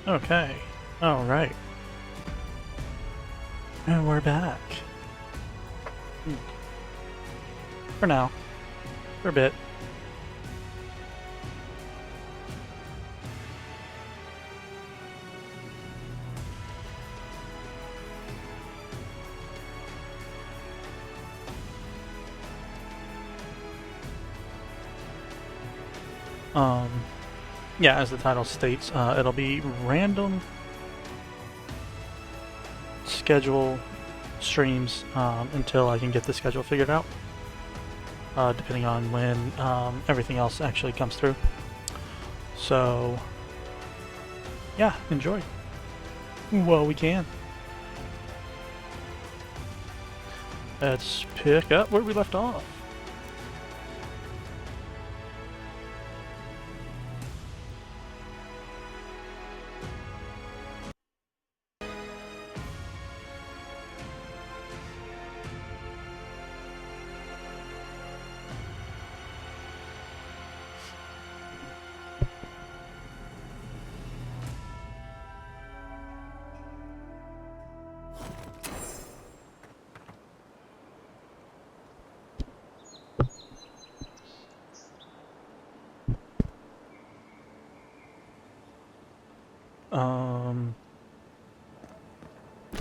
Okay. All right. And we're back. Hmm. For now. For a bit. Um, yeah, as the title states, it'll be random schedule streams until I can get the schedule figured out, depending on when everything else actually comes through. So, yeah, enjoy. Well, we can. Let's pick up where we left off.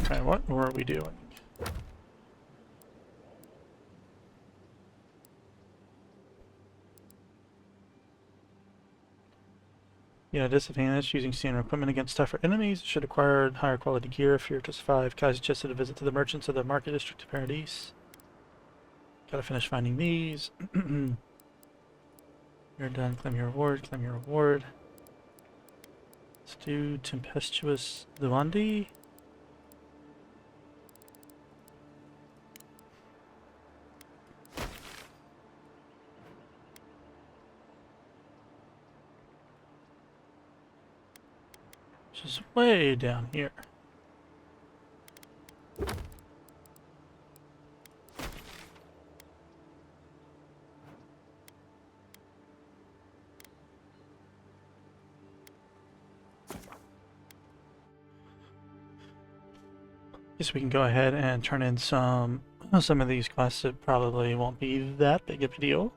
Okay, what were we doing? Yeah, disadvantage using standard equipment against tougher enemies. Should acquire higher quality gear if you're to survive. Kai suggested a visit to the merchants of the market district of Paradise. Gotta finish finding these. You're done. Claim your reward. Claim your reward. Let's do Tempestuous Luandi. Which is way down here. Guess we can go ahead and turn in some of these quests. It probably won't be that big of a deal.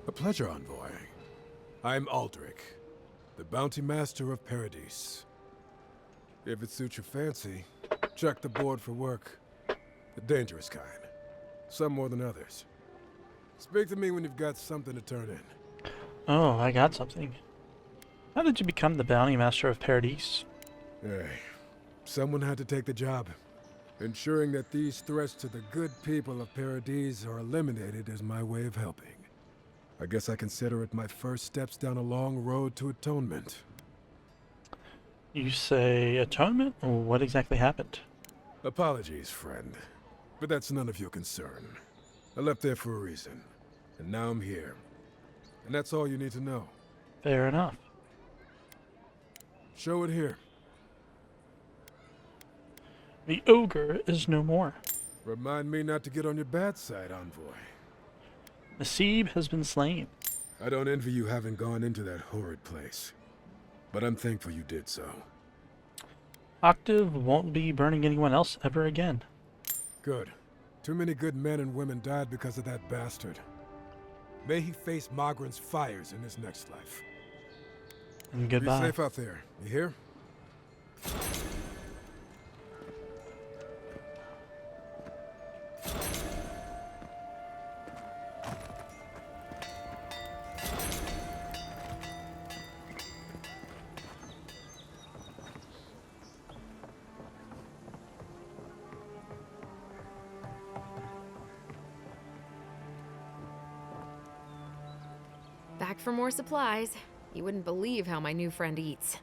A pleasure, envoy. I'm Aldrich, the bounty master of Paradise. If it suits your fancy, check the board for work. The dangerous kind. Some more than others. Speak to me when you've got something to turn in. Oh, I got something. How did you become the bounty master of Paradise? Hey, someone had to take the job. Ensuring that these threats to the good people of Paradise are eliminated is my way of helping. I guess I consider it my first steps down a long road to atonement. You say atonement? What exactly happened? Apologies, friend. But that's none of your concern. I left there for a reason. And now I'm here. And that's all you need to know. Fair enough. Show it here. The ogre is no more. Remind me not to get on your bad side, envoy. Nasib has been slain. I don't envy you having gone into that horrid place. But I'm thankful you did so. Octave won't be burning anyone else ever again. Good. Too many good men and women died because of that bastard. May he face Magran's fires in his next life. And goodbye. Be safe out there, you hear? Back for more supplies. You wouldn't believe how my new friend eats.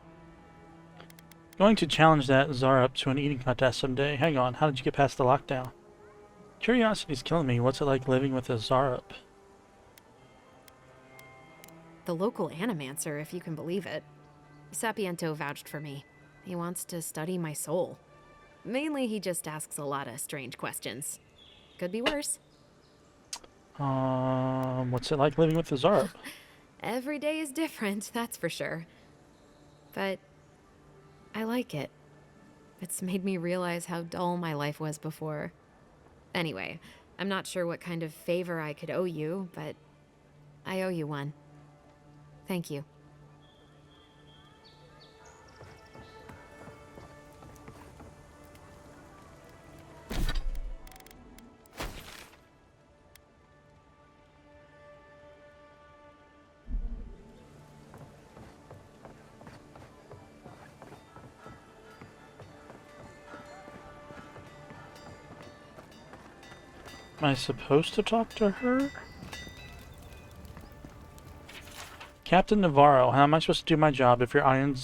Going to challenge that Zara up to an eating contest someday. Hang on, how did you get past the lockdown? Curiosity's killing me. What's it like living with a Zarup? The local animancer, if you can believe it. Sapiento vouched for me. He wants to study my soul. Mainly, he just asks a lot of strange questions. Could be worse. What's it like living with the Zarup? Every day is different, that's for sure. But I like it. It's made me realize how dull my life was before. Anyway, I'm not sure what kind of favor I could owe you, but I owe you one. Thank you. Am I supposed to talk to her? Captain Navarro, how am I supposed to do my job if your iron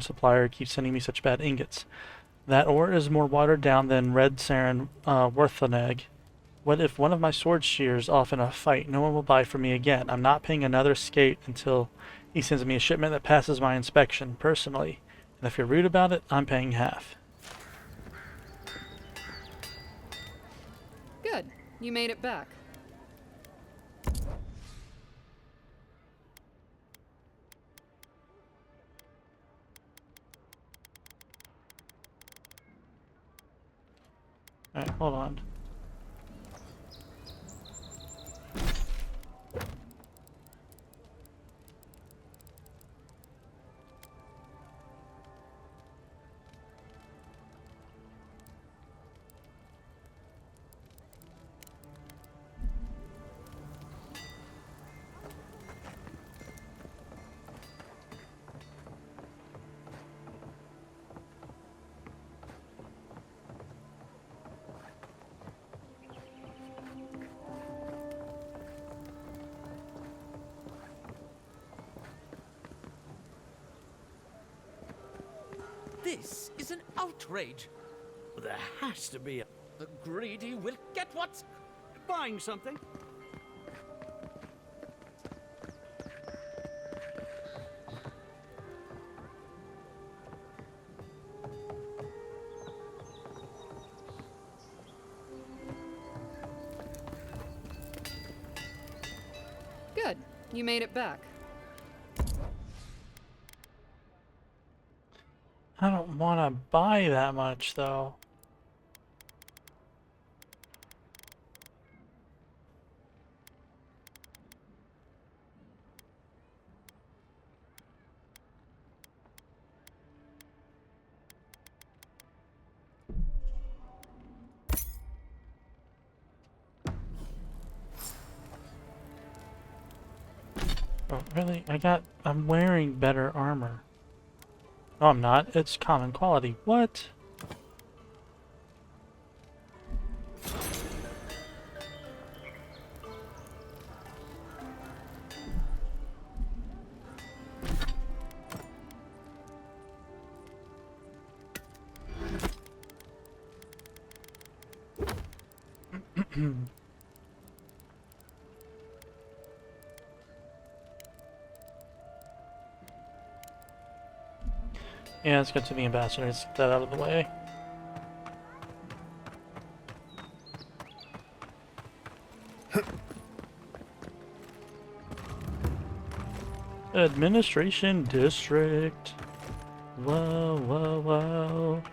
supplier keeps sending me such bad ingots? That ore is more watered down than red sarin Werthenegg. What if one of my sword shears off in a fight? No one will buy from me again. I'm not paying another skate until he sends me a shipment that passes my inspection, personally. And if you're rude about it, I'm paying half. Good. You made it back. Alright, hold on. This is an outrage. There has to be a... The greedy will get what's... Buying something. Good. You made it back. I don't want to buy that much, though. Oh, really? I'm wearing better armor. No, I'm not. It's common quality. What? Yeah, let's get to the ambassador. Let's get that out of the way. Administration District. Whoa, whoa, whoa.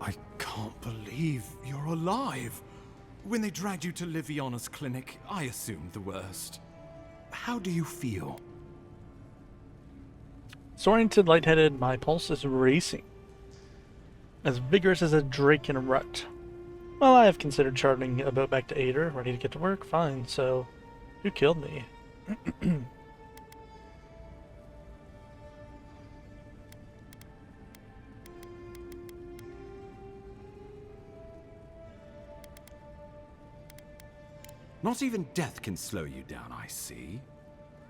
I can't believe you're alive. When they dragged you to Liviana's clinic, I assumed the worst. How do you feel? Disoriented, lightheaded, my pulse is racing. As vigorous as a drake in a rut. Well, I have considered chartering a boat back to Ader, ready to get to work. Fine, so who killed me? Not even death can slow you down, I see.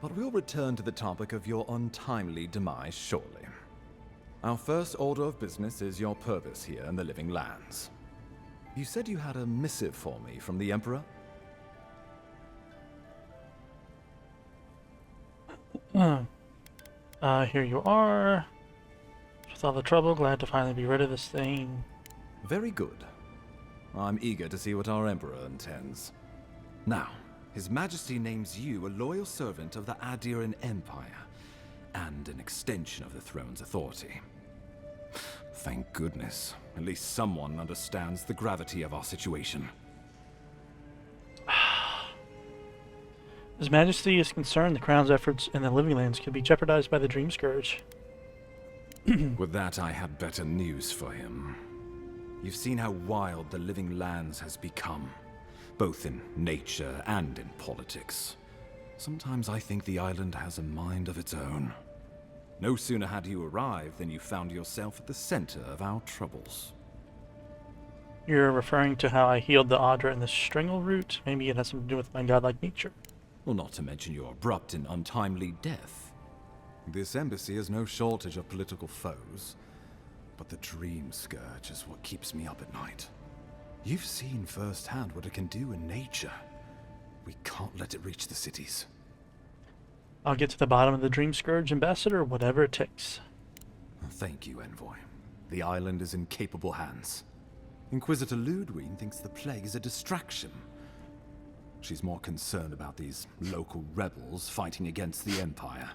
But we'll return to the topic of your untimely demise shortly. Our first order of business is your purpose here in the Living Lands. You said you had a missive for me from the Emperor? Here you are. With all the trouble, glad to finally be rid of this thing. Very good. I'm eager to see what our Emperor intends. Now, His Majesty names you a loyal servant of the Adiran Empire, and an extension of the throne's authority. Thank goodness. At least someone understands the gravity of our situation. His Majesty is concerned the Crown's efforts in the Living Lands could be jeopardized by the Dream Scourge. With that, I had better news for him. You've seen how wild the Living Lands has become, both in nature and in politics. Sometimes I think the island has a mind of its own. No sooner had you arrived than you found yourself at the center of our troubles. You're referring to how I healed the Audra in the Strangle route? Maybe it has something to do with my godlike nature. Well, not to mention your abrupt and untimely death. This embassy has no shortage of political foes, but the Dream Scourge is what keeps me up at night. You've seen firsthand what it can do in nature. We can't let it reach the cities. I'll get to the bottom of the Dream Scourge, Ambassador, whatever it takes. Thank you, Envoy. The island is in capable hands. Inquisitor Ludwig thinks the plague is a distraction. She's more concerned about these local rebels fighting against the Empire.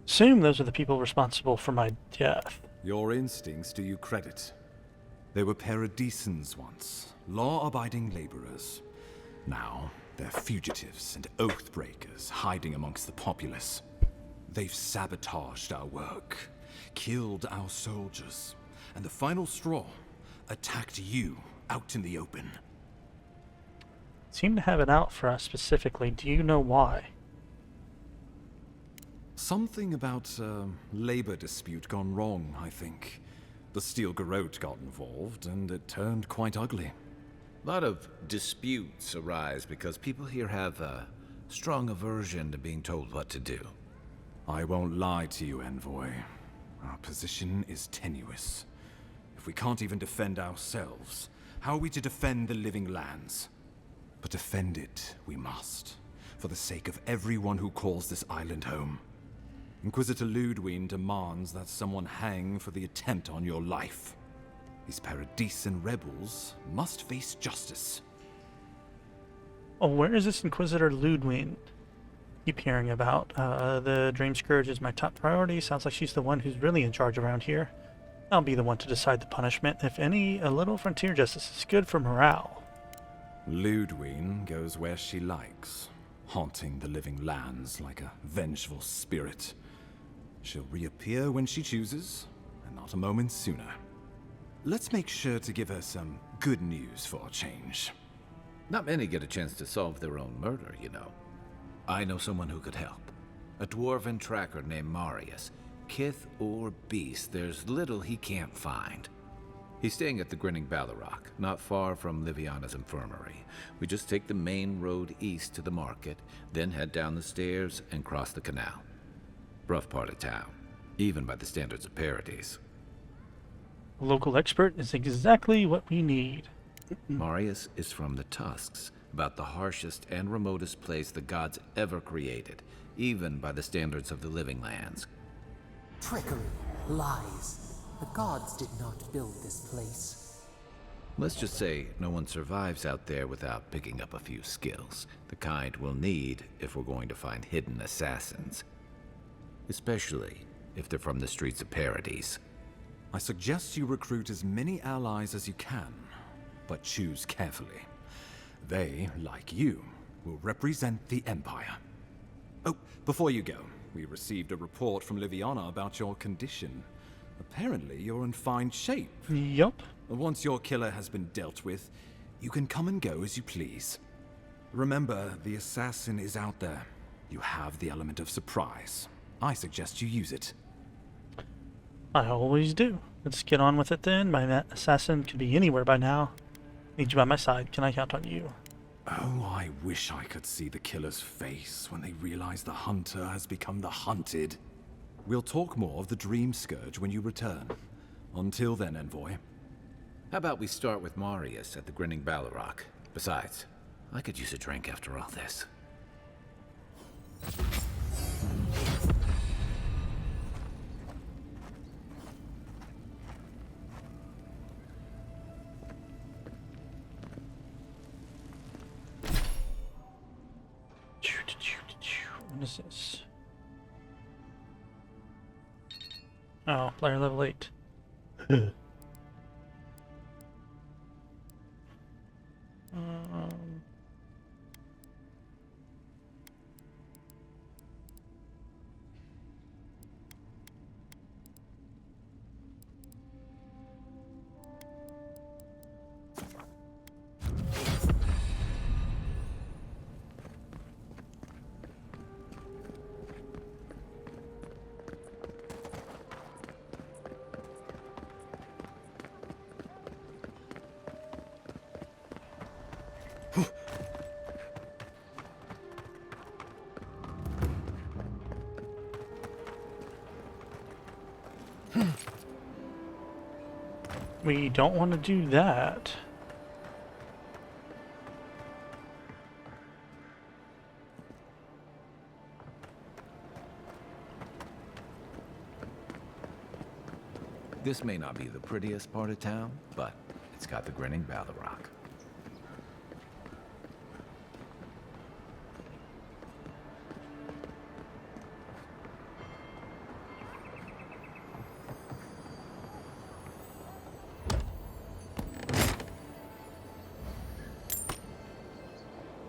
Assume those are the people responsible for my death. Your instincts do you credit. They were paradisans once, law-abiding laborers. Now, they're fugitives and oath-breakers hiding amongst the populace. They've sabotaged our work, killed our soldiers, and the final straw, attacked you out in the open. Seem to have it out for us specifically. Do you know why? Something about a labor dispute gone wrong, I think. The Steel Garrote got involved, and it turned quite ugly. A lot of disputes arise because people here have a strong aversion to being told what to do. I won't lie to you, Envoy. Our position is tenuous. If we can't even defend ourselves, how are we to defend the Living Lands? But defend it we must, for the sake of everyone who calls this island home. Inquisitor Ludwig demands that someone hang for the attempt on your life. These Paradisan rebels must face justice. Oh, where is this Inquisitor Ludwig? Keep hearing about. The Dream Scourge is my top priority. Sounds like she's the one who's really in charge around here. I'll be the one to decide the punishment. If any, a little frontier justice is good for morale. Ludwig goes where she likes, haunting the Living Lands like a vengeful spirit. She'll reappear when she chooses, and not a moment sooner. Let's make sure to give her some good news for a change. Not many get a chance to solve their own murder, you know. I know someone who could help. A dwarven tracker named Marius. Kith or beast, there's little he can't find. He's staying at the Grinning Ballarrock, not far from Liviana's infirmary. We just take the main road east to the market, then head down the stairs and cross the canal. Rough part of town, even by the standards of Paradise. A local expert is exactly what we need. Marius is from the Tusks, about the harshest and remotest place the gods ever created, even by the standards of the Living Lands. Trickery, lies. The gods did not build this place. Let's just say no one survives out there without picking up a few skills, the kind we'll need if we're going to find hidden assassins. Especially if they're from the streets of Paradise. I suggest you recruit as many allies as you can, but choose carefully. They, like you, will represent the Empire. Oh, before you go, we received a report from Liviana about your condition. Apparently, you're in fine shape. Yup. Once your killer has been dealt with, you can come and go as you please. Remember, the assassin is out there. You have the element of surprise. I suggest you use it. I always do. Let's get on with it then. My assassin could be anywhere by now. Need you by my side. Can I count on you? Oh, I wish I could see the killer's face when they realize the hunter has become the hunted. We'll talk more of the Dream Scourge when you return. Until then, Envoy. How about we start with Marius at the Grinning Balrog? Besides, I could use a drink after all this. What is this? Oh, player level 8. um, we don't want to do that. This may not be the prettiest part of town, but it's got the Grinning Balrog.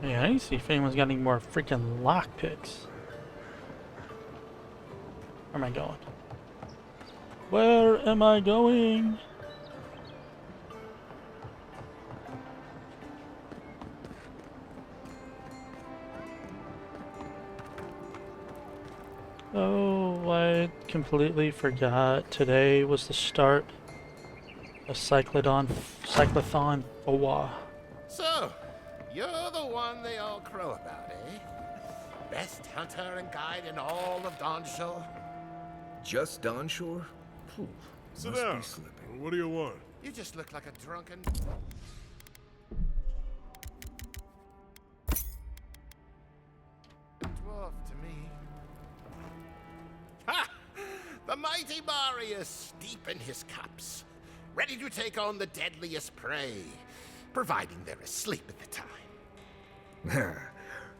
Yeah, I need to see if anyone's got any more freaking lockpicks. Where am I going? Where am I going? Oh, I completely forgot. Today was the start of Cyclodon, Cyclothon 4. So, you're the one they all crow about, eh? Best hunter and guide in all of Dawnshore? Just Dawnshore? Phew, Sit must down. be slipping. What do you want? You just look like a drunken... dwarf to me. Ha! The mighty Marius, deep in his cups, ready to take on the deadliest prey, providing they're asleep at the time.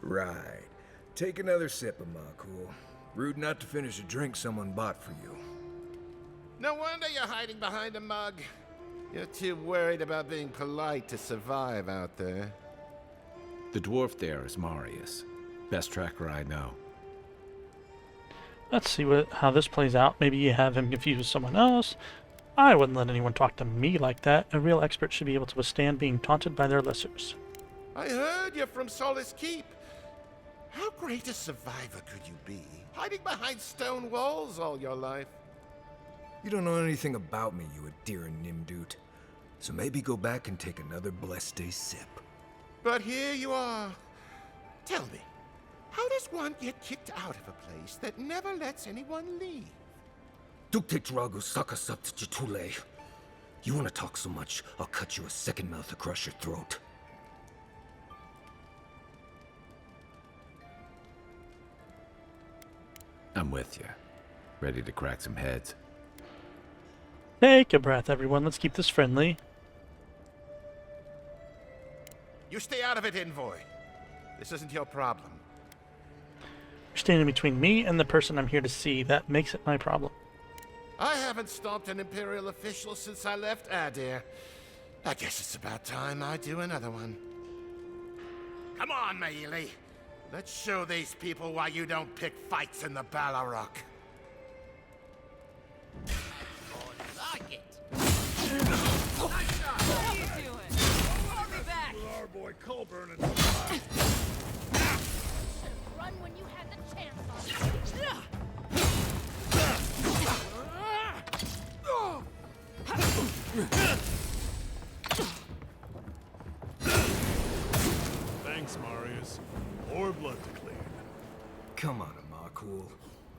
Right. Take another sip of my cool. Rude not to finish a drink someone bought for you. No wonder you're hiding behind a mug. You're too worried about being polite to survive out there. The dwarf there is Marius. Best tracker I know. Let's see how this plays out. Maybe you have him confused with someone else. I wouldn't let anyone talk to me like that. A real expert should be able to withstand being taunted by their lessers. I heard you're from Solace Keep. How great a survivor could you be, hiding behind stone walls all your life? You don't know anything about me, you Adira Nimdut. So maybe go back and take another blessed day sip. But here you are. Tell me, how does one get kicked out of a place that never lets anyone leave? Dukte Dragu Sakasat Jitule. You wanna talk so much, I'll cut you a second mouth across your throat. I'm with you. Ready to crack some heads. Take a breath, everyone. Let's keep this friendly. You stay out of it, Envoy. This isn't your problem. You're standing between me and the person I'm here to see. That makes it my problem. I haven't stopped an Imperial official since I left Adir. I guess it's about time I do another one. Come on, Maili. Let's show these people why you don't pick fights in the Balrog. Like it. What are you doing? I'll be back. Our boy Colburn and Run when you had the chance. Thanks, Marius. More blood to clean. Come on, Amakul.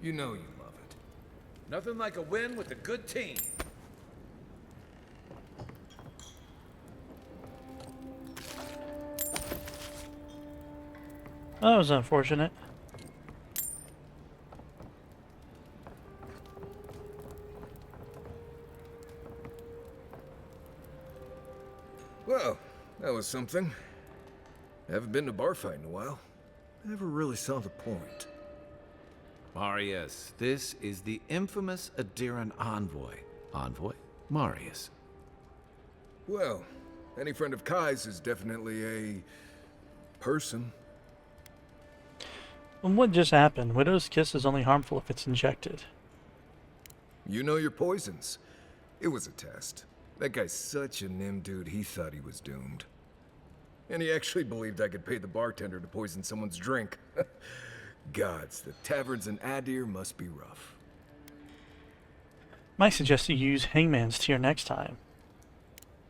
You know you love it. Nothing like a win with a good team. That was unfortunate. Well, that was something. Haven't been to bar fight in a while. Never really saw the point. Marius, this is the infamous Adiran envoy. Envoy? Marius. Well, any friend of Kai's is definitely a... person. And what just happened? Widow's Kiss is only harmful if it's injected. You know your poisons. It was a test. That guy's such a nim dude, he thought he was doomed. And he actually believed I could pay the bartender to poison someone's drink. Gods, the taverns in Adir must be rough. Might suggest you use Hangman's Tear next time.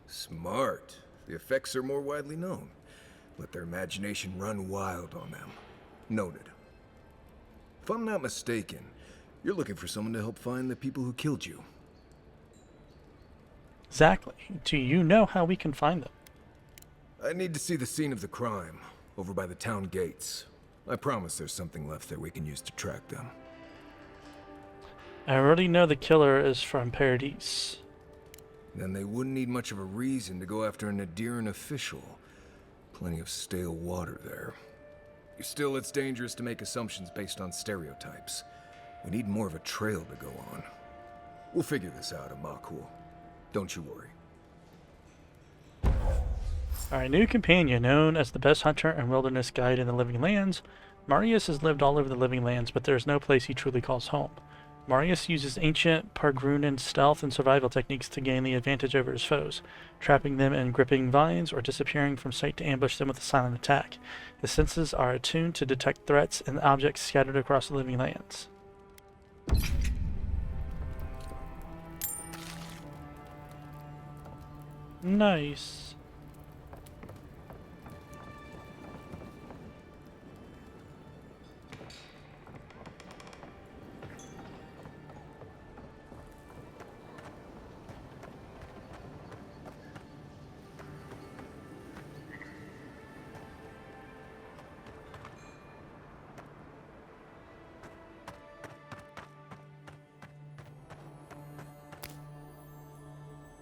Smart. The effects are more widely known. Let their imagination run wild on them. Noted. If I'm not mistaken, you're looking for someone to help find the people who killed you. Exactly. Do you know how we can find them? I need to see the scene of the crime, over by the town gates. I promise there's something left there we can use to track them. I already know the killer is from Paradise. Then they wouldn't need much of a reason to go after an Adiran official. Plenty of stale water there. Still, it's dangerous to make assumptions based on stereotypes. We need more of a trail to go on. We'll figure this out, Amakul. Don't you worry. Our new companion, known as the best hunter and wilderness guide in the Living Lands, Marius has lived all over the Living Lands, but there is no place he truly calls home. Marius uses ancient Pargrunan stealth and survival techniques to gain the advantage over his foes, trapping them in gripping vines or disappearing from sight to ambush them with a silent attack. His senses are attuned to detect threats and objects scattered across the Living Lands. Nice.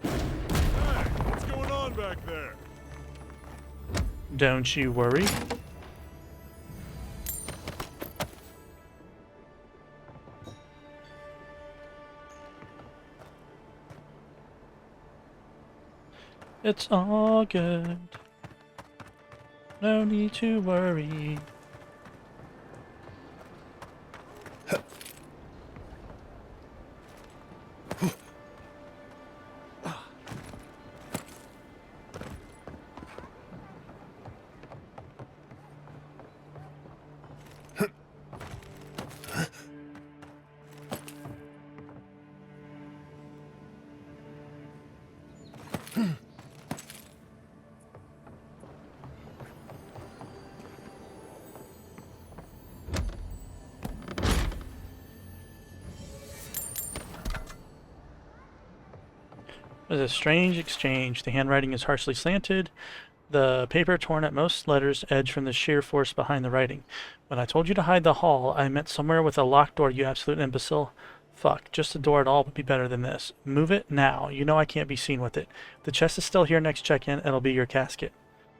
What's going on back there? Don't you worry. It's all good. No need to worry. It was a strange exchange. The handwriting is harshly slanted, the paper torn at most letters edge from the sheer force behind the writing. When I told you to hide the hall, I meant somewhere with a locked door, you absolute imbecile. Fuck, just a door at all would be better than this. Move it now. You know I can't be seen with it. If the chest is still here next check-in, it'll be your casket.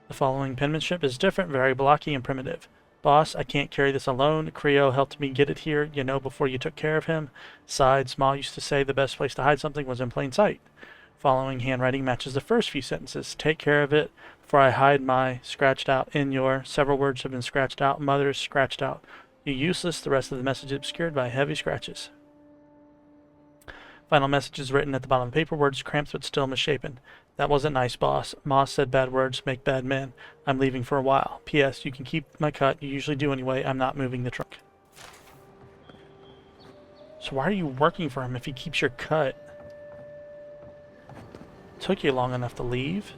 The following penmanship is different, very blocky and primitive. Boss, I can't carry this alone. Creo helped me get it here, you know, before you took care of him. Besides, Ma used to say the best place to hide something was in plain sight. Following handwriting matches the first few sentences. Take care of it, for I hide my, scratched out, in your, several words have been scratched out, mother's, scratched out. You useless, the rest of the message obscured by heavy scratches. Final message is written at the bottom of the paper, words cramped but still misshapen. That wasn't nice, boss. Ma said bad words make bad men. I'm leaving for a while. P.S. You can keep my cut, you usually do anyway, I'm not moving the trunk. So why are you working for him if he keeps your cut? took you long enough to leave.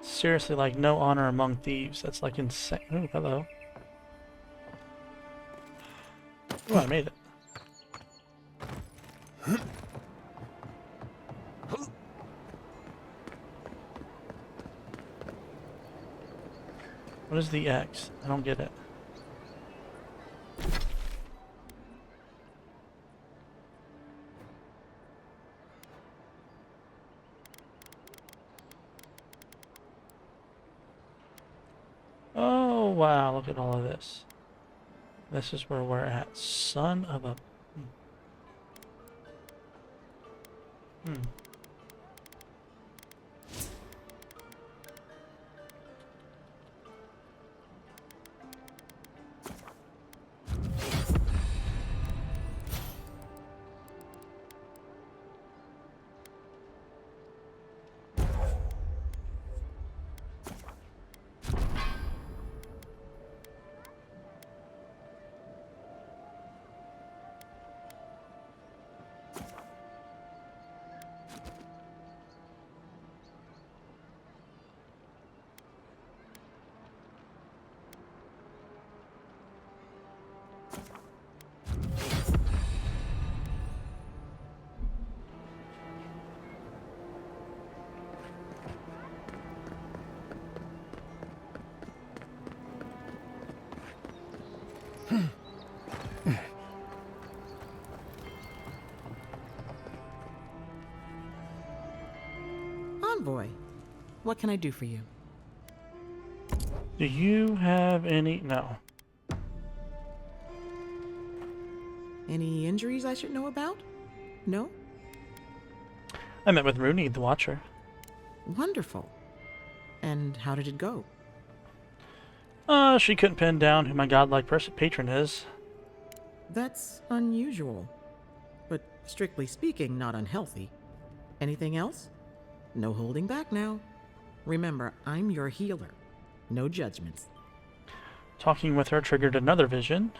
Seriously, like, no honor among thieves. That's like insane. Oh, hello. Oh, I made it. What is the X? I don't get it. Oh, wow, look at all of this. This is where we're at. Son of a... Hmm. Envoy, what can I do for you? Do you have any... No. Any injuries I should know about? No? I met with Rooney, the Watcher. Wonderful. And how did it go? She couldn't pin down who my godlike patron is. That's unusual. But strictly speaking, not unhealthy. Anything else? No holding back now. Remember, I'm your healer. No judgments. Talking with her triggered another vision.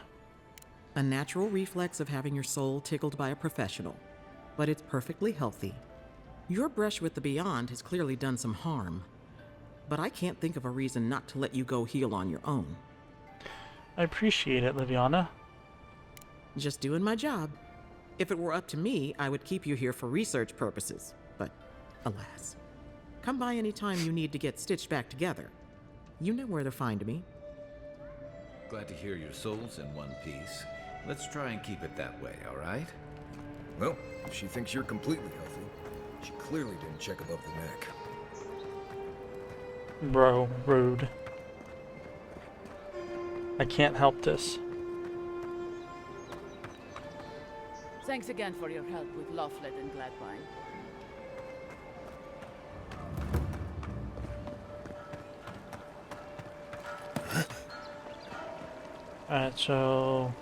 A natural reflex of having your soul tickled by a professional. But it's perfectly healthy. Your brush with the Beyond has clearly done some harm. But I can't think of a reason not to let you go heal on your own. I appreciate it, Liviana. Just doing my job. If it were up to me, I would keep you here for research purposes. But, alas. Come by any time you need to get stitched back together. You know where to find me. Glad to hear your soul's in one piece. Let's try and keep it that way, all right? Well, if she thinks you're completely healthy, she clearly didn't check above the neck. Bro, rude. I can't help this. Thanks again for your help with Laughlin and Gladwine. Alright, so...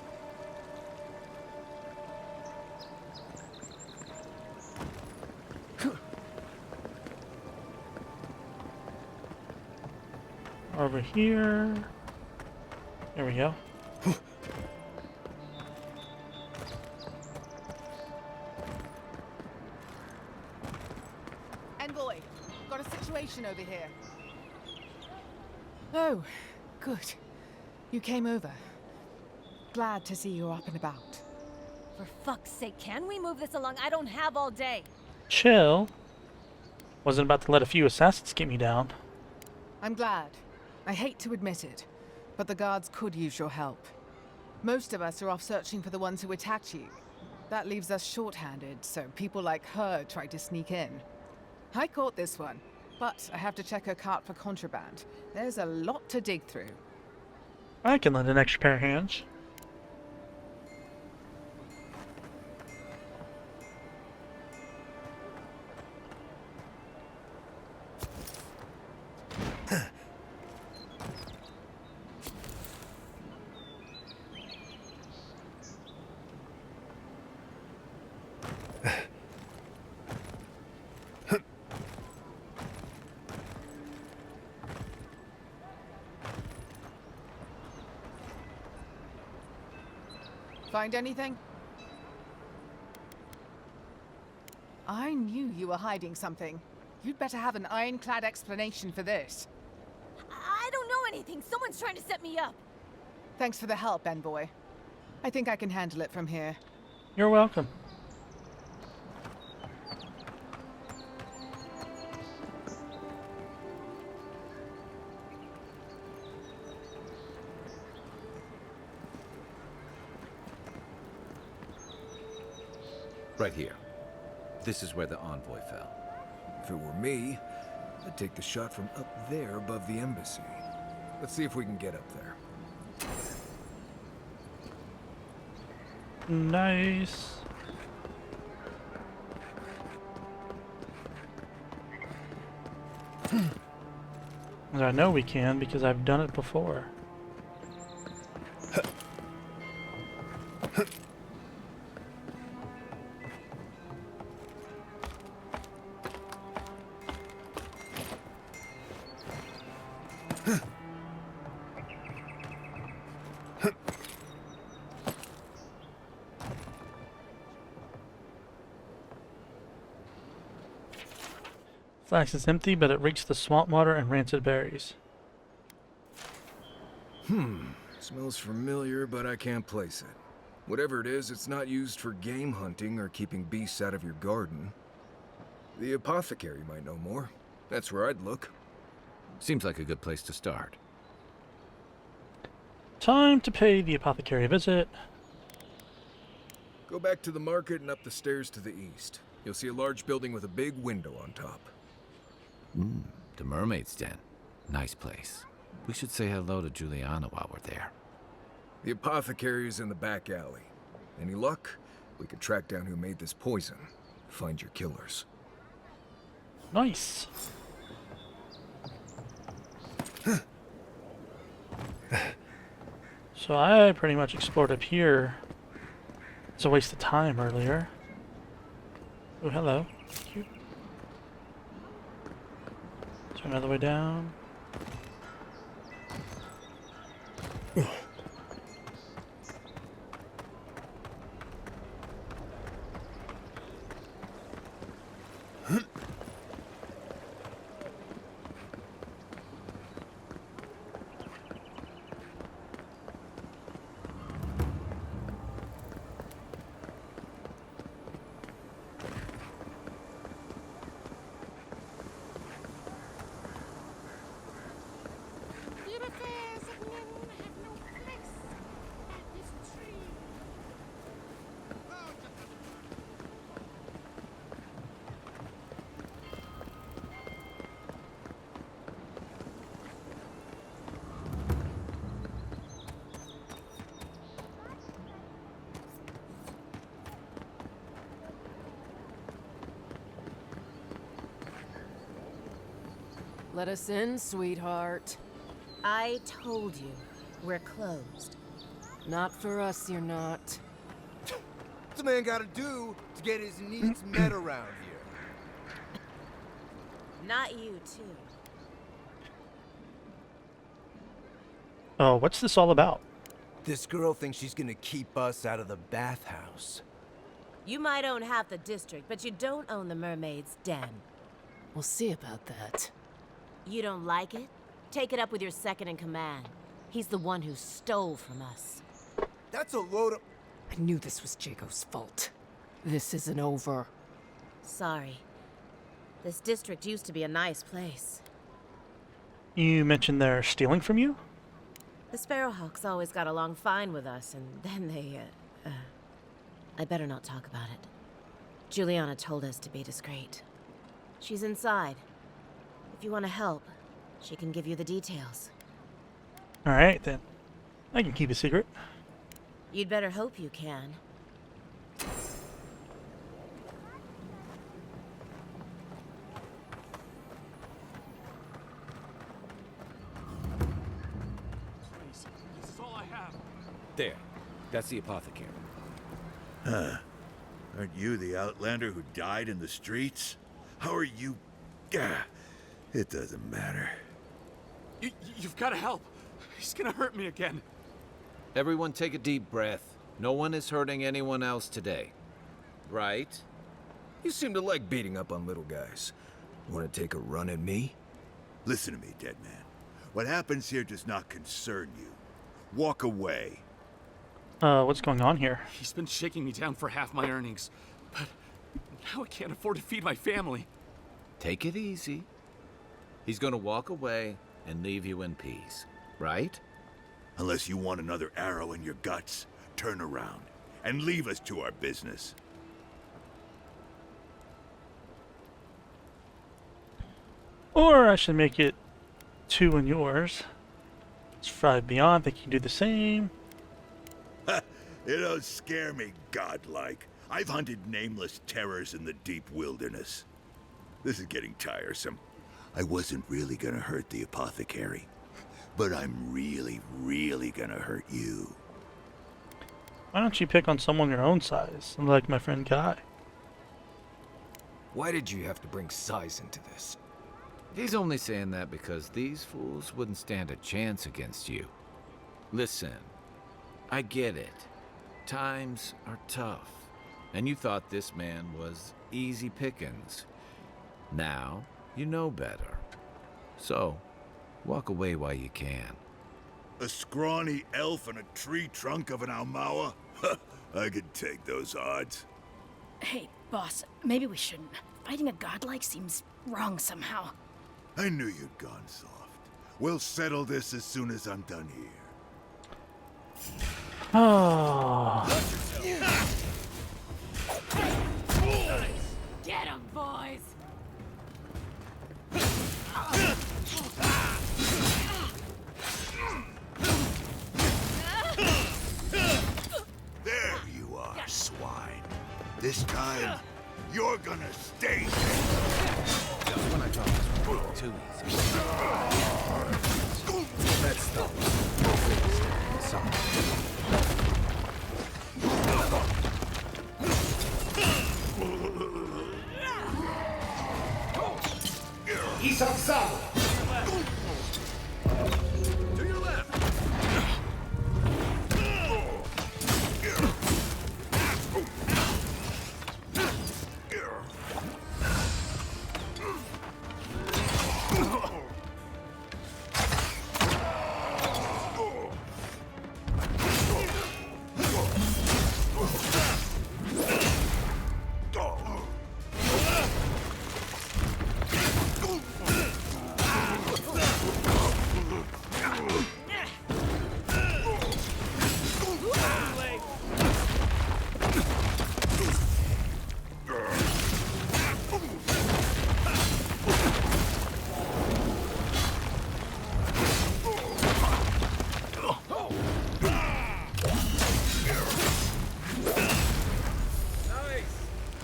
over here. There we go. Envoy, got a situation over here. Oh, good. You came over. Glad to see you up and about. For fuck's sake, can we move this along? I don't have all day. Chill. Wasn't about to let a few assassins get me down. I'm glad. I hate to admit it, but the guards could use your help. Most of us are off searching for the ones who attacked you. That leaves us short-handed, so people like her try to sneak in. I caught this one, but I have to check her cart for contraband. There's a lot to dig through. I can lend an extra pair of hands. Find anything? I knew you were hiding something. You'd better have an ironclad explanation for this. I don't know anything. Someone's trying to set me up. Thanks for the help, Envoy. I think I can handle it from here. You're welcome. Right here. This is where the envoy fell. If it were me, I'd take the shot from up there above the embassy. Let's see if we can get up there. Nice. And I know we can because I've done it before. Flask is empty, but it reeks the swamp water and rancid berries. Smells familiar, but I can't place it. Whatever it is, it's not used for game hunting or keeping beasts out of your garden. The apothecary might know more. That's where I'd look. Seems like a good place to start. Time to pay the apothecary a visit. Go back to the market and up the stairs to the east. You'll see a large building with a big window on top. The Mermaid's Den. Nice place. We should say hello to Juliana while we're there. The apothecary is in the back alley. Any luck? We could track down who made this poison. Find your killers. Nice. So I pretty much explored up here. It's a waste of time earlier. Oh, hello. Cute. Is there another way down? Let us in, sweetheart. I told you, we're closed. Not for us, you're not. What's a man gotta do to get his needs met around here? Not you, too. Oh, what's this all about? This girl thinks she's gonna keep us out of the bathhouse. You might own half the district, but you don't own the Mermaid's Den. We'll see about that. You don't like it? Take it up with your second in command. He's the one who stole from us. That's a load of... I knew this was Jago's fault. This isn't over. Sorry. This district used to be a nice place. You mentioned they're stealing from you? The Sparrowhawks always got along fine with us, and then they, I better not talk about it. Juliana told us to be discreet. She's inside. If you want to help, she can give you the details. Alright, then. I can keep a secret. You'd better hope you can. This is all I have. There. That's the apothecary. Huh. Aren't you the outlander who died in the streets? How are you... Gah. It doesn't matter. You've got to help. He's gonna hurt me again. Everyone take a deep breath. No one is hurting anyone else today. Right? You seem to like beating up on little guys. Want to take a run at me? Listen to me, dead man. What happens here does not concern you. Walk away. What's going on here? He's been shaking me down for half my earnings, but now I can't afford to feed my family. Take it easy. He's gonna walk away and leave you in peace, right? Unless you want another arrow in your guts, turn around and leave us to our business. Or I should make it 2 in yours. It's 5 beyond, think you can do the same. You don't scare me, godlike. I've hunted nameless terrors in the deep wilderness. This is getting tiresome. I wasn't really gonna hurt the apothecary, but I'm really, really gonna hurt you. Why don't you pick on someone your own size, like my friend Guy? Why did you have to bring size into this? He's only saying that because these fools wouldn't stand a chance against you. Listen, I get it. Times are tough, and you thought this man was easy pickings. Now, you know better. So, walk away while you can. A scrawny elf and a tree trunk of an Almawa? I could take those odds. Hey, boss, maybe we shouldn't. Fighting a godlike seems wrong somehow. I knew you'd gone soft. We'll settle this as soon as I'm done here. Oh. Get him, boys! There you are, swine. This time, you're gonna stay dead. Just when I thought this was too easy. Let's stop. He's outside. To your left.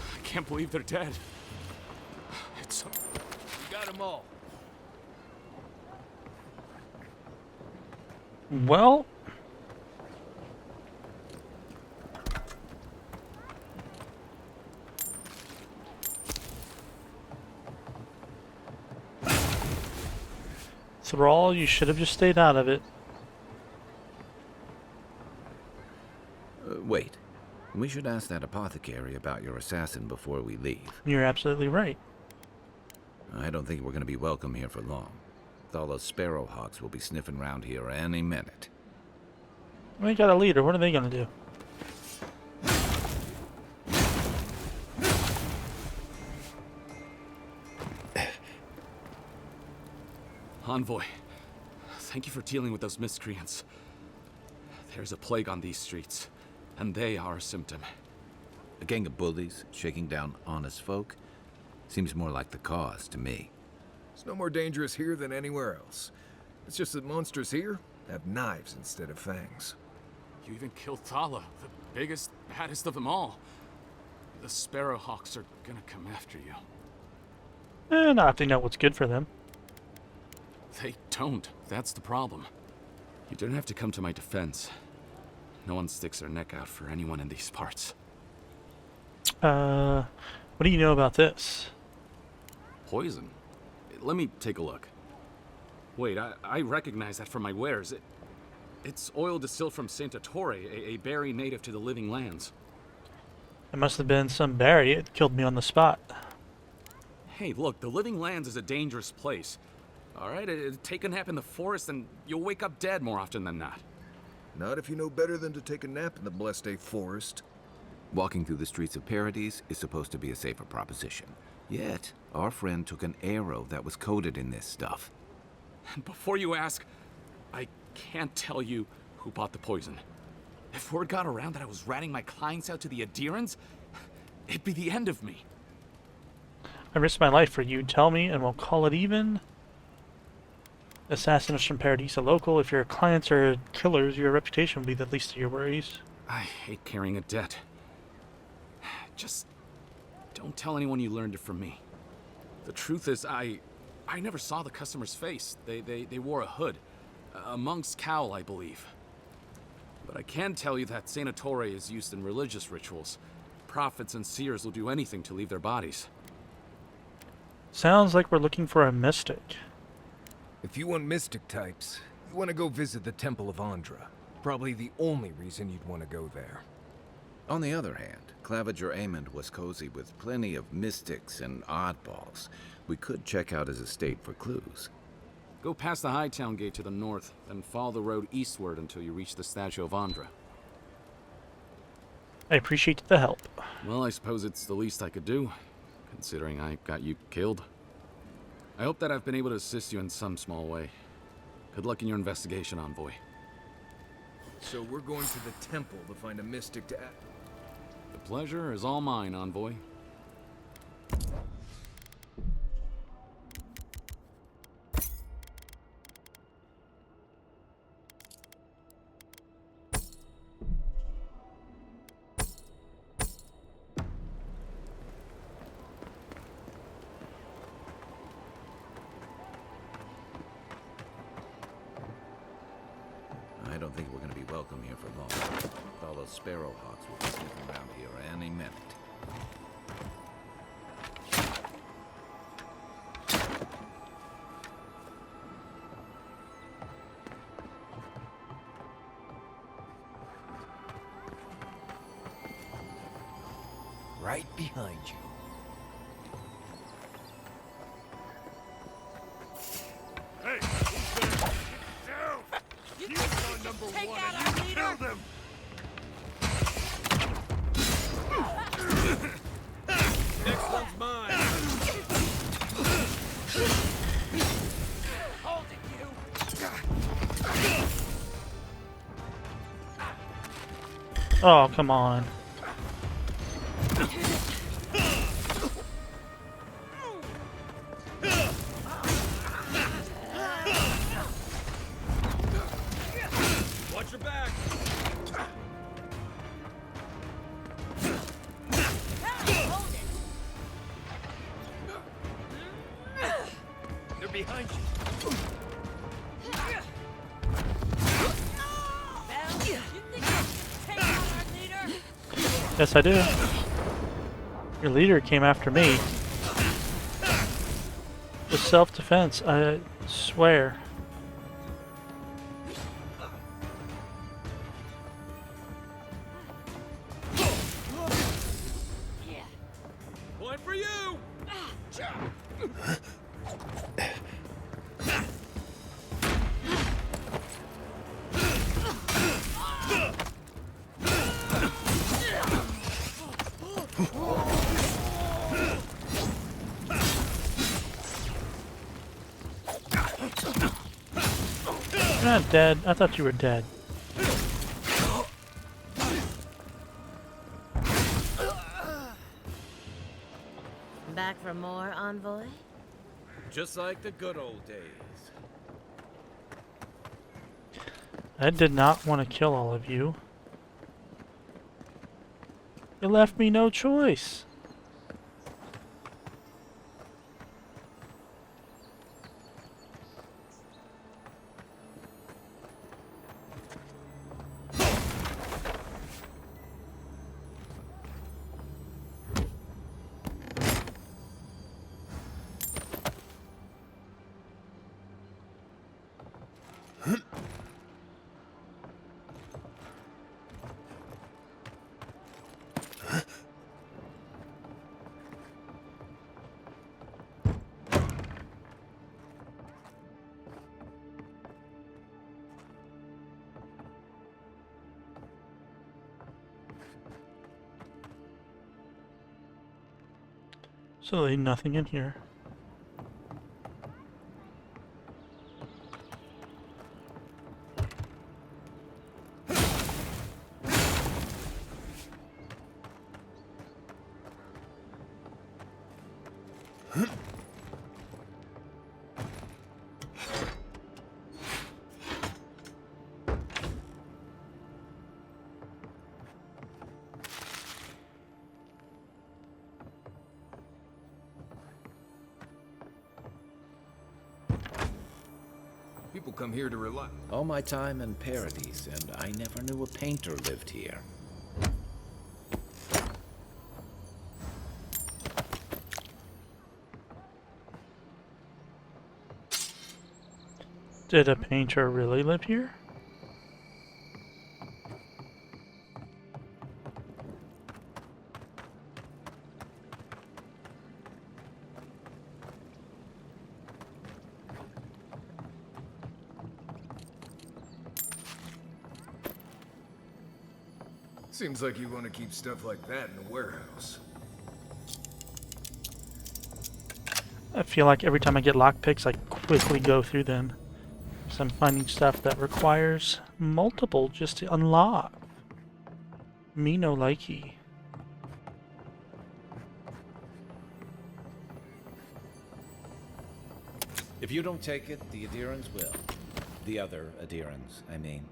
I can't believe they're dead. It's so... We got them all. Well, Thrall, you should have just stayed out of it. Wait. We should ask that apothecary about your assassin before we leave. You're absolutely right. I don't think we're going to be welcome here for long. Thala's sparrowhawks will be sniffing around here any minute. We got a leader. What are they gonna do? Envoy, thank you for dealing with those miscreants. There's a plague on these streets, and they are a symptom. A gang of bullies shaking down honest folk? Seems more like the cause to me. It's no more dangerous here than anywhere else. It's just that monsters here have knives instead of fangs. You even killed Thala, the biggest, baddest of them all. The sparrowhawks are gonna come after you. Not if they know what's good for them. They don't. That's the problem. You don't have to come to my defense. No one sticks their neck out for anyone in these parts. What do you know about this? Poison? Let me take a look. Wait, I recognize that from my wares. It's oil distilled from Saint Ettore, a berry native to the Living Lands. It must have been some berry. It killed me on the spot. Hey, look, the Living Lands is a dangerous place. All right, take a nap in the forest and you'll wake up dead more often than not. Not if you know better than to take a nap in the blessed A forest. Walking through the streets of Paradise is supposed to be a safer proposition. Yet, our friend took an arrow that was coated in this stuff. And before you ask, I can't tell you who bought the poison. If word got around that I was ratting my clients out to the adherents, it'd be the end of me. I risked my life for you. Tell me and we'll call it even. Assassins from Paradise, a local. If your clients are killers, your reputation will be the least of your worries. I hate carrying a debt. Just don't tell anyone you learned it from me. The truth is, I never saw the customer's face. They wore a hood. A monk's cowl, I believe. But I can tell you that Sanatore is used in religious rituals. Prophets and seers will do anything to leave their bodies. Sounds like we're looking for a mystic. If you want mystic types, you want to go visit the Temple of Andra. Probably the only reason you'd want to go there. On the other hand, Claviger Amond was cozy with plenty of mystics and oddballs. We could check out his estate for clues. Go past the Hightown Gate to the north, then follow the road eastward until you reach the statue of Andra. I appreciate the help. Well, I suppose it's the least I could do, considering I got you killed. I hope that I've been able to assist you in some small way. Good luck in your investigation, Envoy. So we're going to the temple to find a mystic to... The pleasure is all mine, Envoy. I don't think we're going to be welcome here for long. All those sparrowhawks will be sniffing around here any minute. Right behind you. Hey, who's there? Get down! You are number one, and you killed him! Next one's mine. Hold it, you! Oh, come on. Watch your back. They're behind you. Yes, I do. Your leader came after me. With self-defense, I swear. Point for you. You're not dead. I thought you were dead. Back for more, Envoy? Just like the good old days. I did not want to kill all of you. You left me no choice. Absolutely nothing in here. People come here to relax. All my time in Paradise, and I never knew a painter lived here. Did a painter really live here? Seems like you want to keep stuff like that in a warehouse. I feel like every time I get lockpicks, I quickly go through them. So I'm finding stuff that requires multiple just to unlock. Me no likey. If you don't take it, the Adherents will. The other Adherents, I mean.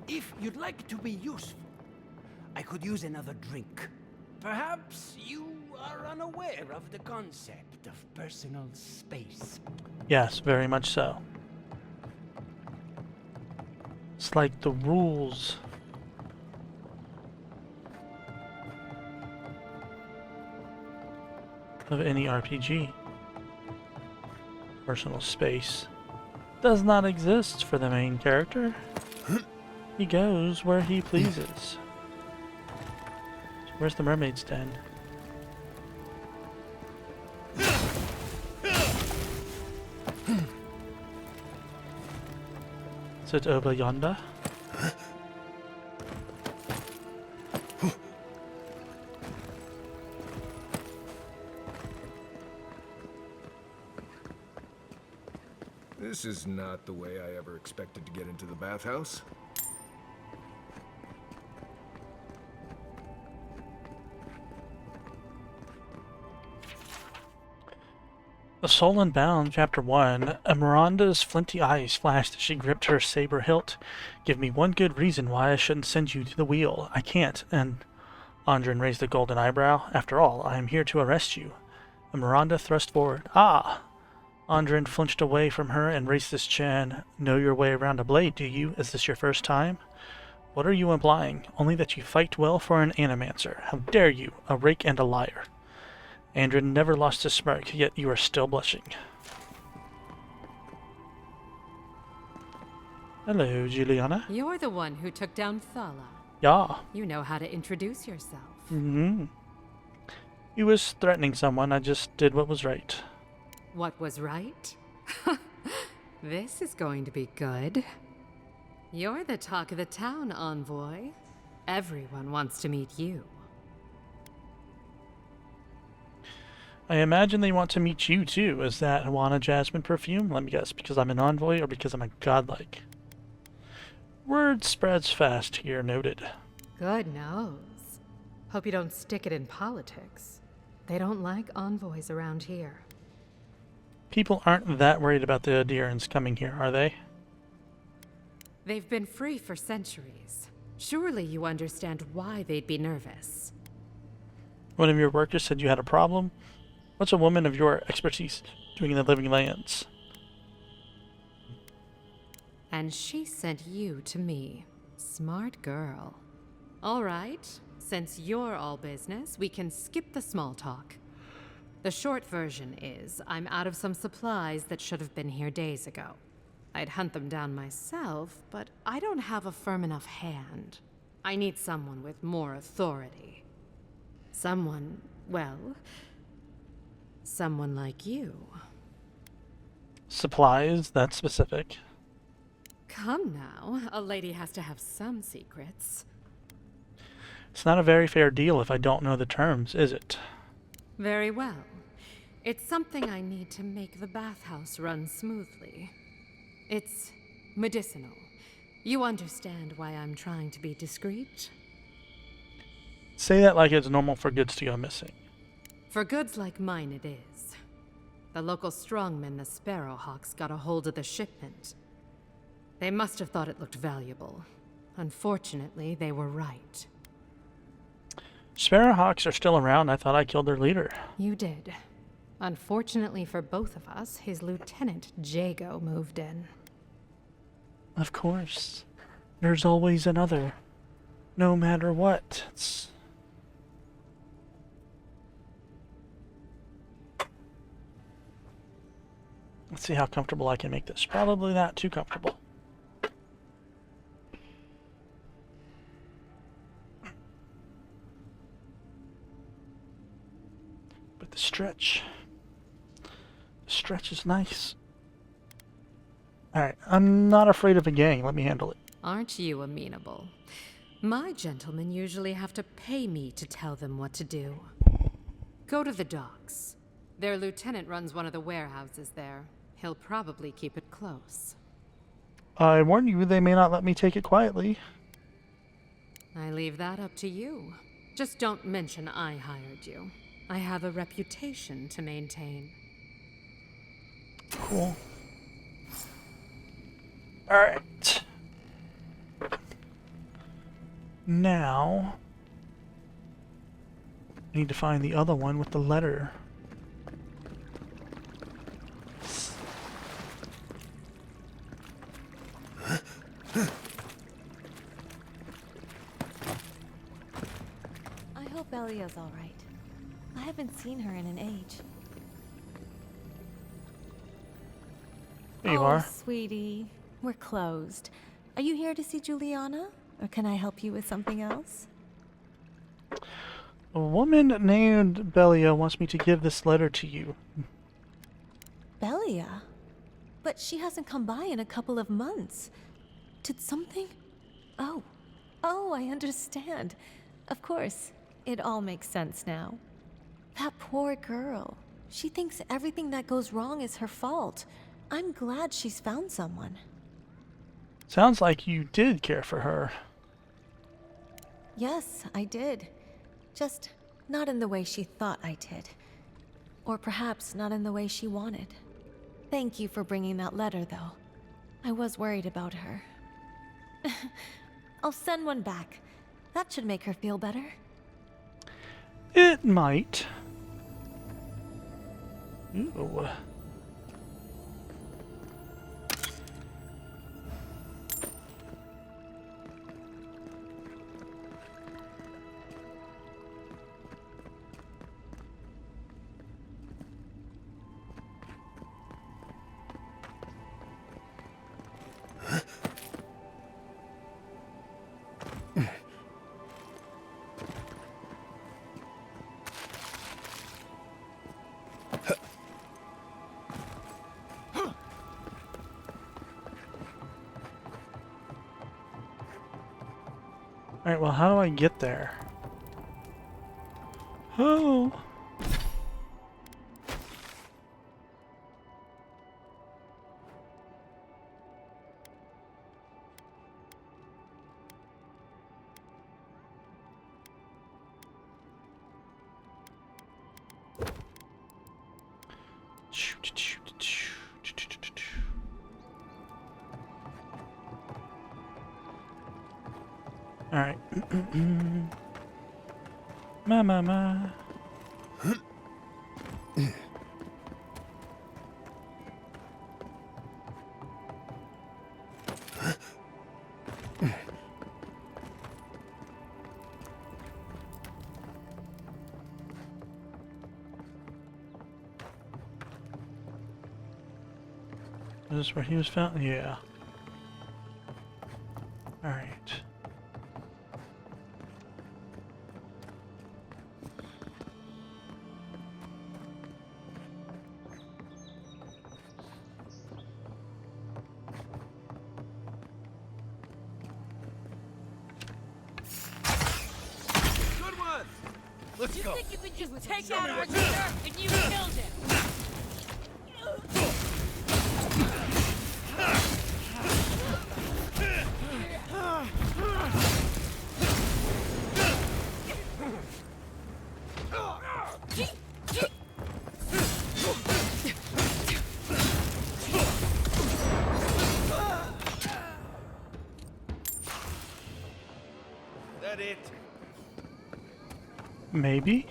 If you'd like to be useful, I could use another drink. Perhaps you are unaware of the concept of personal space. Yes, very much so. It's like the rules. Of any RPG. Personal space does not exist for the main character. He goes where he pleases. So where's the mermaid's den? Is it over yonder? This is not the way I ever expected to get into the bathhouse. The Soul Unbound, Chapter 1. Miranda's flinty eyes flashed as she gripped her saber hilt. Give me one good reason why I shouldn't send you to the wheel. I can't, and Andrin raised a golden eyebrow. After all, I am here to arrest you. And Miranda thrust forward. Ah! Andrin flinched away from her and raised his chin. Know your way around a blade, do you? Is this your first time? What are you implying? Only that you fight well for an animancer. How dare you, a rake and a liar. Andrin never lost his smirk, yet you are still blushing. Hello, Juliana. You're the one who took down Thala. Yeah. You know how to introduce yourself. Mm-hmm. He was threatening someone, I just did what was right. What was right? This is going to be good. You're the talk of the town, envoy. Everyone wants to meet you. I imagine they want to meet you too. Is that Hawana Jasmine perfume? Let me guess, because I'm an envoy or because I'm a godlike? Word spreads fast here, noted. Good knows. Hope you don't stick it in politics. They don't like envoys around here. People aren't that worried about the Adherents coming here, are they? They've been free for centuries. Surely you understand why they'd be nervous. One of your workers said you had a problem? What's a woman of your expertise doing in the Living Lands? And she sent you to me. Smart girl. All right, since you're all business, we can skip the small talk. The short version is, I'm out of some supplies that should have been here days ago. I'd hunt them down myself, but I don't have a firm enough hand. I need someone with more authority. Someone, well, someone like you. Supplies? That's specific. Come now, a lady has to have some secrets. It's not a very fair deal if I don't know the terms, is it? Very well. It's something I need to make the bathhouse run smoothly. It's medicinal. You understand why I'm trying to be discreet? Say that like it's normal for goods to go missing. For goods like mine it is. The local strongmen, the Sparrowhawks, got a hold of the shipment. They must have thought it looked valuable. Unfortunately, they were right. Sparrowhawks are still around. I thought I killed their leader. You did. Unfortunately for both of us, his lieutenant, Jago, moved in. Of course. There's always another. No matter what. Let's see how comfortable I can make this. Probably not too comfortable. But the stretch is nice. Alright, I'm not afraid of a gang. Let me handle it. Aren't you amenable? My gentlemen usually have to pay me to tell them what to do. Go to the docks. Their lieutenant runs one of the warehouses there. He'll probably keep it close. I warn you, they may not let me take it quietly. I leave that up to you. Just don't mention I hired you. I have a reputation to maintain. Cool. Alright. Now, I need to find the other one with the letter. I hope Belia's all right. I haven't seen her in an age. There you are. Sweetie, we're closed. Are you here to see Juliana? Or can I help you with something else? A woman named Belia wants me to give this letter to you. Belia? But she hasn't come by in a couple of months. Did something? Oh, I understand. Of course, it all makes sense now. That poor girl. She thinks everything that goes wrong is her fault. I'm glad she's found someone. Sounds like you did care for her. Yes, I did. Just not in the way she thought I did. Or perhaps not in the way she wanted. Thank you for bringing that letter, though. I was worried about her. I'll send one back. That should make her feel better. It might. Ooh. Alright, well, how do I get there? Oh! Alright. Ma. Is this where he was found? Yeah. Alright. Let's go. You think you could just take out our leader and you killed him? That it? Maybe?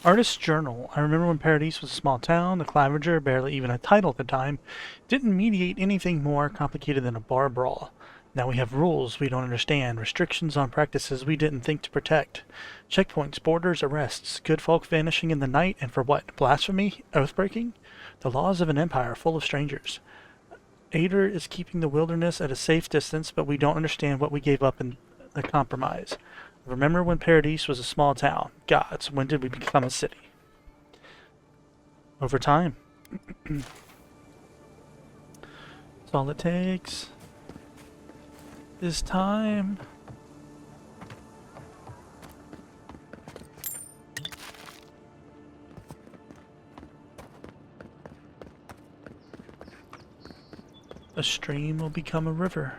Artist's Journal. I remember when Paradise was a small town, the Clavenger, barely even a title at the time, didn't mediate anything more complicated than a bar brawl. Now we have rules we don't understand, restrictions on practices we didn't think to protect. Checkpoints, borders, arrests, good folk vanishing in the night, and for what? Blasphemy? Oath-breaking? The laws of an empire full of strangers. Ader is keeping the wilderness at a safe distance, but we don't understand what we gave up in the compromise. Remember when Paradise was a small town? Gods, when did we become a city? Over time. That's all it takes. Is time. A stream will become a river.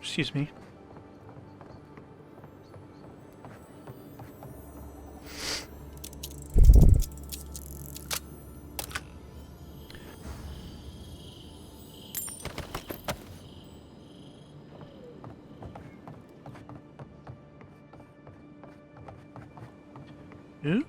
Excuse me. Ooh.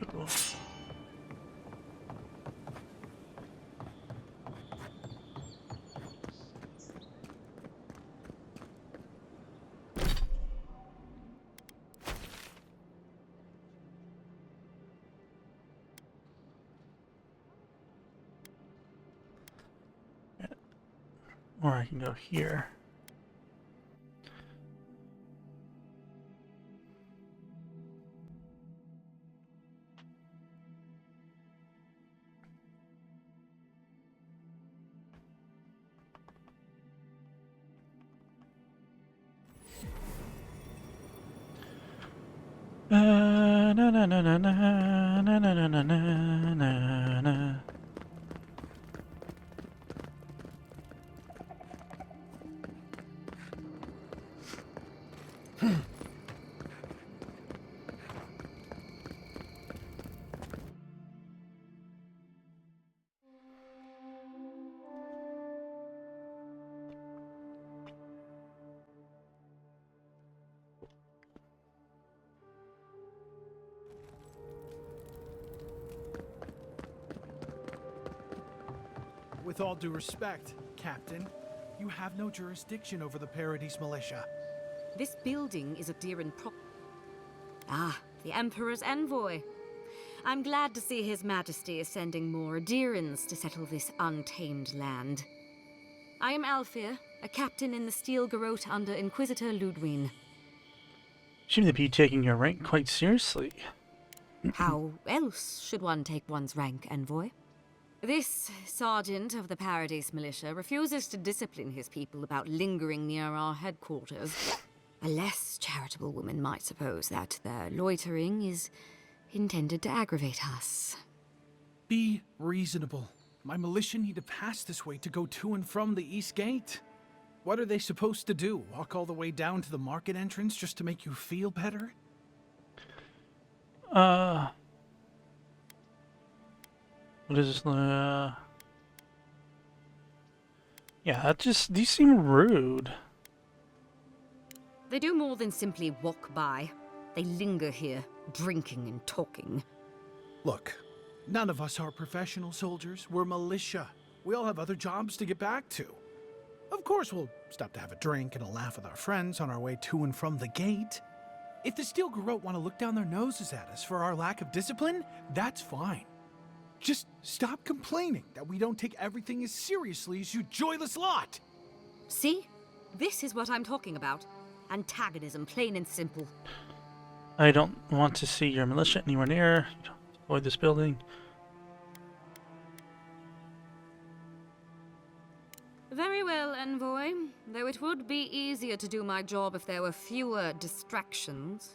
Or I can go here. Na na na na na na na na na na na. With all due respect, Captain, you have no jurisdiction over the Paradise militia. This building is a Diran prop. Ah, the Emperor's envoy. I'm glad to see His Majesty is sending more Dirans to settle this untamed land. I am Alfir, a captain in the Steel Garrote under Inquisitor Ludwine. Seem to be taking your rank quite seriously. How else should one take one's rank, envoy? This sergeant of the Paradise militia refuses to discipline his people about lingering near our headquarters. A less charitable woman might suppose that their loitering is intended to aggravate us. Be reasonable. My militia need to pass this way to go to and from the East Gate. What are they supposed to do? Walk all the way down to the market entrance just to make you feel better? What is this? Yeah, these seem rude. They do more than simply walk by. They linger here, drinking and talking. Look, none of us are professional soldiers. We're militia. We all have other jobs to get back to. Of course, we'll stop to have a drink and a laugh with our friends on our way to and from the gate. If the Steel Garrote want to look down their noses at us for our lack of discipline, that's fine. Just stop complaining that we don't take everything as seriously as you joyless lot! See? This is what I'm talking about. Antagonism, plain and simple. I don't want to see your militia anywhere near. Avoid this building. Very well, Envoy. Though it would be easier to do my job if there were fewer distractions.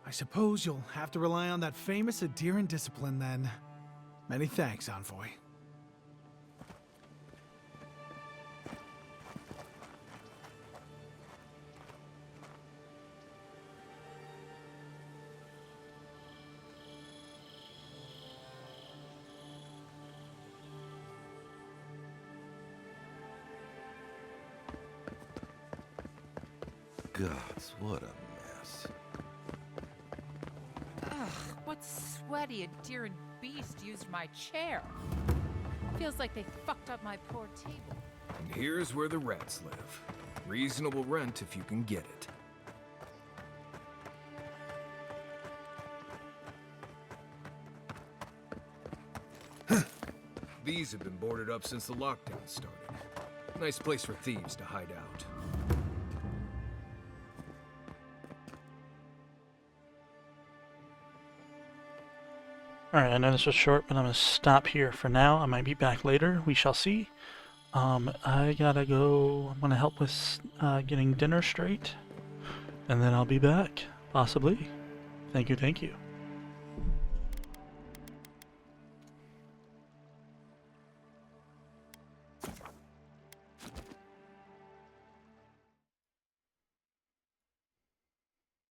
I suppose you'll have to rely on that famous Adiran discipline then. Many thanks, Envoy. Gods, what a mess. Ugh, what sweaty Adiran beast used my chair? Feels like they fucked up my poor table. And here's where the rats live. Reasonable rent if you can get it. These have been boarded up since the lockdown started. Nice place for thieves to hide out. Alright, I know this was short, but I'm going to stop here for now. I might be back later. We shall see. I gotta go. I'm going to help with getting dinner straight. And then I'll be back, possibly. Thank you, thank you.